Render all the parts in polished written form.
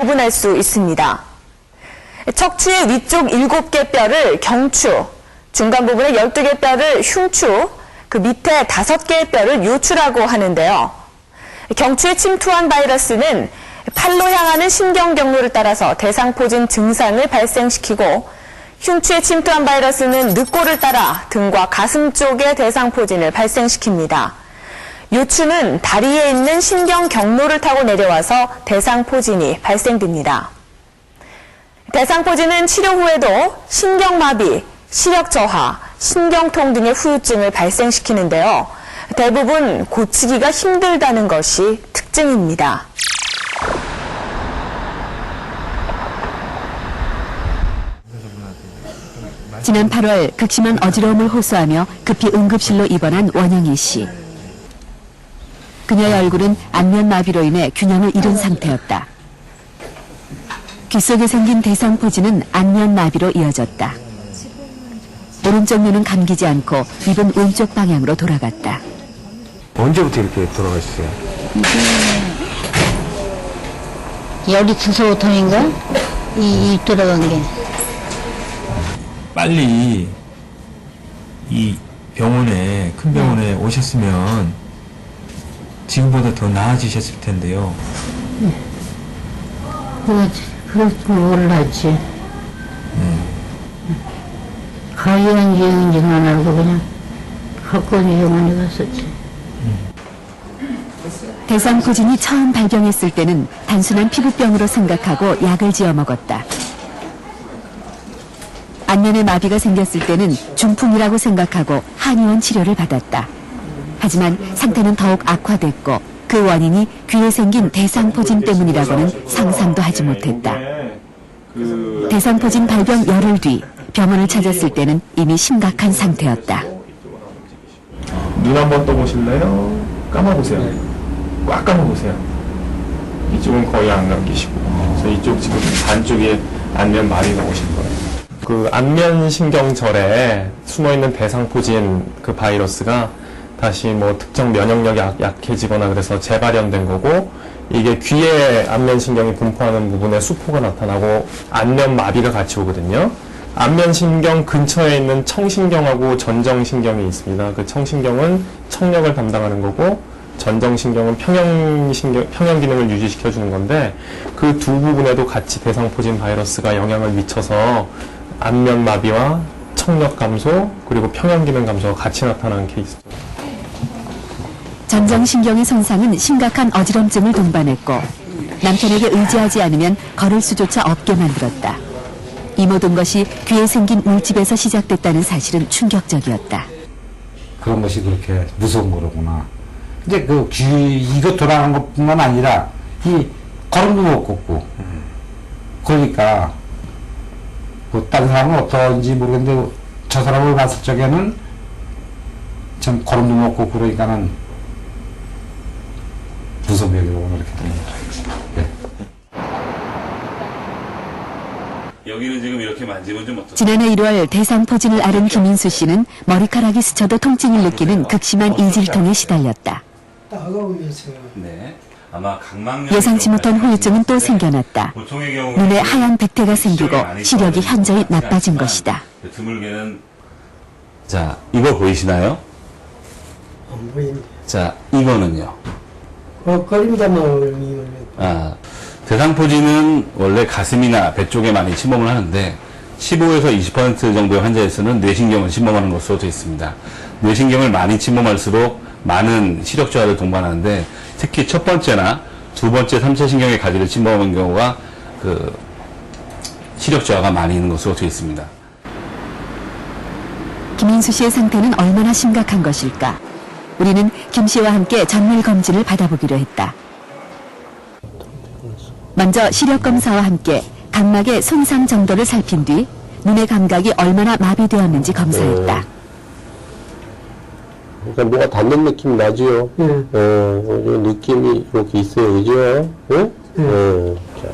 구분할 수 있습니다. 척추의 위쪽 7개 뼈를 경추, 중간 부분의 12개 뼈를 흉추, 그 밑에 5개의 뼈를 요추라고 하는데요. 경추에 침투한 바이러스는 팔로 향하는 신경 경로를 따라서 대상포진 증상을 발생시키고, 흉추에 침투한 바이러스는 늑골을 따라 등과 가슴 쪽에 대상포진을 발생시킵니다. 요추는 다리에 있는 신경 경로를 타고 내려와서 대상포진이 발생됩니다. 대상포진은 치료 후에도 신경마비, 시력저하, 신경통 등의 후유증을 발생시키는데요. 대부분 고치기가 힘들다는 것이 특징입니다. 지난 8월 극심한 어지러움을 호소하며 급히 응급실로 입원한 원영희 씨. 그녀의 얼굴은 안면마비로 인해 균형을 잃은 상태였다. 귀 속에 생긴 대상포진은 안면마비로 이어졌다. 오른쪽 눈은 감기지 않고 입은 왼쪽 방향으로 돌아갔다. 언제부터 이렇게 돌아가셨어요? 열이 쳐서부터인가? 입 돌아간 게. 빨리 이 병원에, 큰 병원에 오셨으면 지금보다 더 나아지셨을 텐데요. 그럴 줄 몰랐지. 가위한지 영인지는 안 알고 그냥 학원에 병원에 갔었지. 대상포진이 처음 발병했을 때는 단순한 피부병으로 생각하고 약을 지어 먹었다. 안면에 마비가 생겼을 때는 중풍이라고 생각하고 한의원 치료를 받았다. 하지만 상태는 더욱 악화됐고 그 원인이 귀에 생긴 대상포진 때문이라고는 상상도 하지 못했다. 대상포진 발병 열흘 뒤 병원을 찾았을 때는 이미 심각한 상태였다. 눈 한번 떠보실래요? 감아보세요. 꽉 감아보세요. 이쪽은 거의 안 감기시고, 그래서 이쪽 지금 반쪽에 안면 마비가 오실 거예요. 그 안면신경절에 숨어있는 대상포진 그 바이러스가 다시 뭐 특정 면역력이 약해지거나 그래서 재발현된 거고, 이게 귀에 안면신경이 분포하는 부분에 수포가 나타나고 안면마비가 같이 오거든요. 안면신경 근처에 있는 청신경하고 전정신경이 있습니다. 그 청신경은 청력을 담당하는 거고, 전정신경은 평형 기능을 유지시켜주는 건데, 그 두 부분에도 같이 대상포진 바이러스가 영향을 미쳐서 안면마비와 청력 감소, 그리고 평형 기능 감소가 같이 나타나는 케이스죠. 전정신경의 손상은 심각한 어지럼증을 동반했고 남편에게 의지하지 않으면 걸을 수조차 없게 만들었다. 이 모든 것이 귀에 생긴 물집에서 시작됐다는 사실은 충격적이었다. 그런 것이 그렇게 무서운 거로구나. 근데 그 귀 이거 돌아가는 것뿐만 아니라 이 걸음도 못 걷고 그러니까 뭐 다른 사람은 어떤지 모르겠는데 저 사람을 봤을 적에는 참 걸음도 못 걷고 그러니까는 무서움이라고 그렇게 됩니다. 네. 여기는 지금 이렇게 만지면 좀 어떠세요? 지난해 1월 대상포진을 앓은 김인수 씨는 머리카락이 스쳐도 통증을 느끼는 극심한 이질통에 시달렸다. 네. 아마 각막염 예상치 못한 후유증은 또 생겨났다. 보통의 경우 눈에 하얀 백태가 생기고 시력이 현저히 나빠진 것이다. 드물게는 자, 이거 보이시나요? 안 보입니다. 자, 이거는요. 거림자만 아, 대상포진은 원래 가슴이나 배 쪽에 많이 침범을 하는데 15에서 20% 정도의 환자에서는 뇌신경을 침범하는 것으로 되어 있습니다. 뇌신경을 많이 침범할수록 많은 시력 저하를 동반하는데 특히 첫 번째나 두 번째, 3차 신경의 가지를 침범하는 경우가 그 시력 저하가 많이 있는 것으로 되어 있습니다. 김인수 씨의 상태는 얼마나 심각한 것일까? 우리는 김 씨와 함께 전밀 검진을 받아보기로 했다. 먼저 시력 검사와 함께 각막의 손상 정도를 살핀 뒤 눈의 감각이 얼마나 마비되었는지 검사했다. 그러니까 뭐가 닿는 느낌이 나지요. 느낌이 이렇게 있어요, 그죠? 응? 자.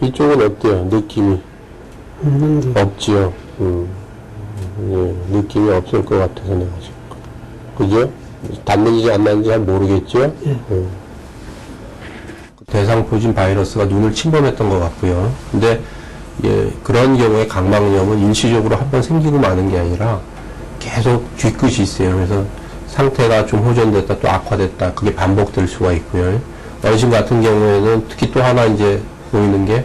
이쪽은 어때요? 느낌이? 없지요. 예, 느낌이 없을 것 같아서 내가 지금. 그죠? 닿는지 안 닿는지 잘 모르겠죠? 대상포진 바이러스가 눈을 침범했던 것 같고요. 근데 그런 경우에 각막염은 일시적으로 한 번 생기고 마는 게 아니라 계속 뒤끝이 있어요. 그래서 상태가 좀 호전됐다 또 악화됐다 그게 반복될 수가 있고요. 어르신 같은 경우에는 특히 또 하나 이제 보이는 게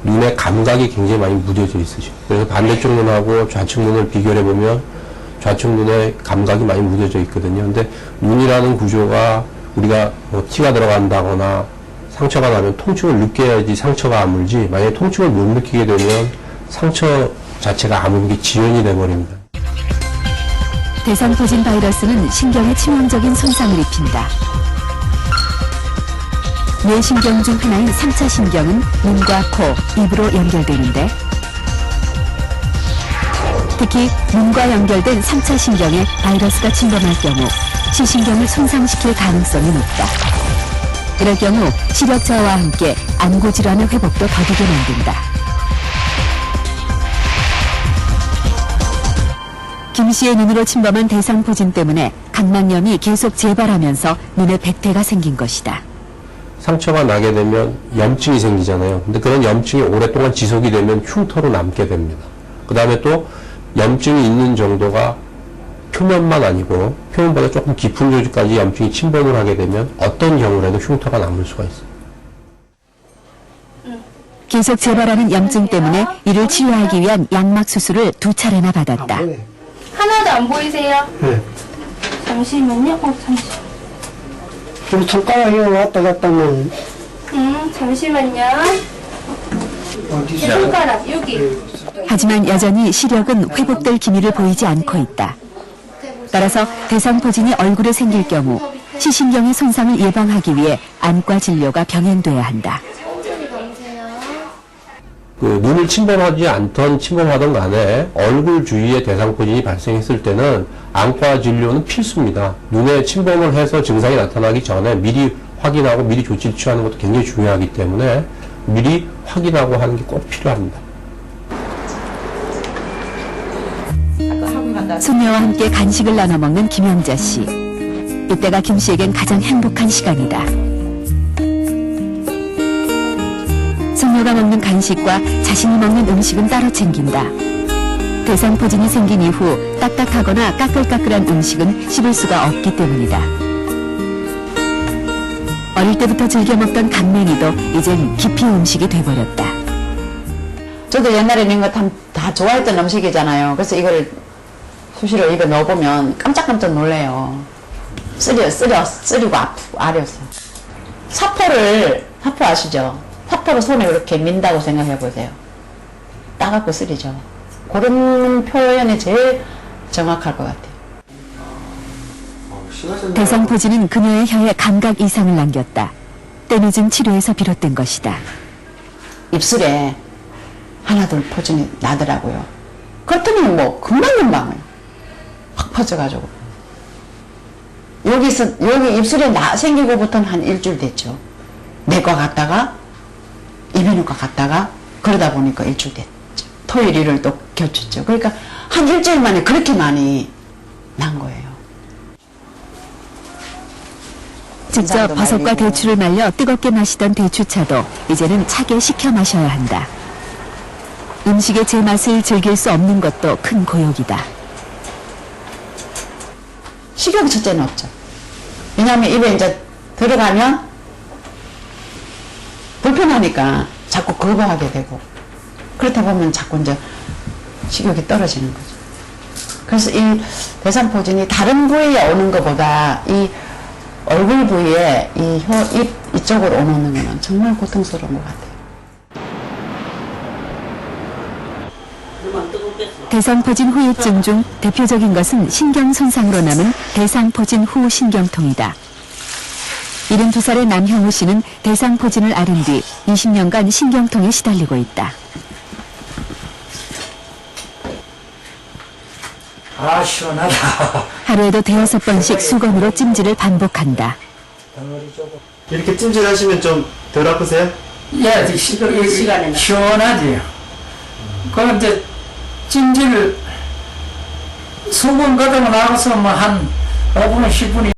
눈의 감각이 굉장히 많이 무뎌져 있으죠. 그래서 반대쪽 눈하고 좌측 눈을 비교해 보면 좌측 눈의 감각이 많이 무뎌져 있거든요. 근데 눈이라는 구조가 우리가 뭐 티가 들어간다거나 상처가 나면 통증을 느껴야지 상처가 아물지, 만약에 통증을 못 느끼게 되면 상처 자체가 아물게 지연이 돼버립니다. 대상포진 바이러스는 신경에 치명적인 손상을 입힌다. 뇌신경 중 하나인 3차 신경은 눈과 코, 입으로 연결되는데 특히 눈과 연결된 3차 신경에 바이러스가 침범할 경우 시신경을 손상시킬 가능성이 높다. 이럴 경우 시력 저하와 함께 안구 질환의 회복도 더디게 만든다. 김 씨의 눈으로 침범한 대상포진 때문에 각막염이 계속 재발하면서 눈에 백태가 생긴 것이다. 상처가 나게 되면 염증이 생기잖아요. 근데 그런 염증이 오랫동안 지속이 되면 흉터로 남게 됩니다. 그 다음에 또 염증이 있는 정도가 표면만 아니고 표면보다 조금 깊은 조직까지 염증이 침범을 하게 되면 어떤 경우라도 흉터가 남을 수가 있어요. 계속 재발하는 염증 때문에 이를 치료하기 위한 양막 수술을 2차례나 받았다. 하나도 안 보이세요? 네. 잠시만요. 잠시. 좀 손가락이 왔다 갔다 하면 잠시만요. 어디 제 손가락 여기. 하지만 여전히 시력은 회복될 기미를 보이지 않고 있다. 따라서 대상포진이 얼굴에 생길 경우 시신경의 손상을 예방하기 위해 안과 진료가 병행돼야 한다. 그 눈을 침범하던 간에 얼굴 주위에 대상포진이 발생했을 때는 안과 진료는 필수입니다. 눈에 침범을 해서 증상이 나타나기 전에 미리 확인하고 미리 조치를 취하는 것도 굉장히 중요하기 때문에 미리 확인하고 하는 게 꼭 필요합니다. 손녀와 함께 간식을 나눠 먹는 김영자 씨. 이때가 김 씨에겐 가장 행복한 시간이다. 손녀가 먹는 간식과 자신이 먹는 음식은 따로 챙긴다. 대상포진이 생긴 이후 딱딱하거나 까끌까끌한 음식은 씹을 수가 없기 때문이다. 어릴 때부터 즐겨 먹던 강냉이도 이젠 기피 음식이 돼버렸다. 저도 옛날에는 이거 다 좋아했던 음식이잖아요. 그래서 이걸 수시로 입에 넣어보면 깜짝깜짝 놀래요. 쓰리고 아려서. 사포 아시죠? 사포로 손에 이렇게 민다고 생각해 보세요. 따갑고 쓰리죠. 그런 표현이 제일 정확할 것 같아요. 대상포진은 그녀의 혀에 감각 이상을 남겼다. 때늦은 치료에서 비롯된 것이다. 입술에 하나둘 포진이 나더라고요. 그렇더니 뭐 금방금방 확 퍼져가지고 여기 입술에 생기고부터는 한 일주일 됐죠. 내과 갔다가 이비인후과 갔다가 그러다 보니까 일주일 됐죠. 토요일 일요일 또 겹쳤죠. 그러니까 한 일주일 만에 그렇게 많이 난 거예요. 직접 버섯과 대추를 말려 뜨겁게 마시던 대추차도 이제는 차게 식혀 마셔야 한다. 음식의 제맛을 즐길 수 없는 것도 큰 고역이다. 식욕이 첫째는 없죠. 왜냐하면 입에 이제 들어가면 불편하니까 자꾸 거부하게 되고 그렇다 보면 자꾸 이제 식욕이 떨어지는 거죠. 그래서 이 대상포진이 다른 부위에 오는 것보다 이 얼굴 부위에 이 혀, 입 이쪽으로 오는 거는 정말 고통스러운 것 같아요. 대상포진 후유증 중 대표적인 것은 신경 손상으로 남은 대상포진 후 신경통이다. 72살의 남형우 씨는 대상포진을 앓은 뒤 20년간 신경통에 시달리고 있다. 아 시원하다. 하루에도 5번씩 수건으로 찜질을 반복한다. 이렇게 찜질하시면 좀 덜 아프세요? 예, 시원하지. 그럼 이제 찜질 수건 걷어 나가서 뭐 한 5분, 10분이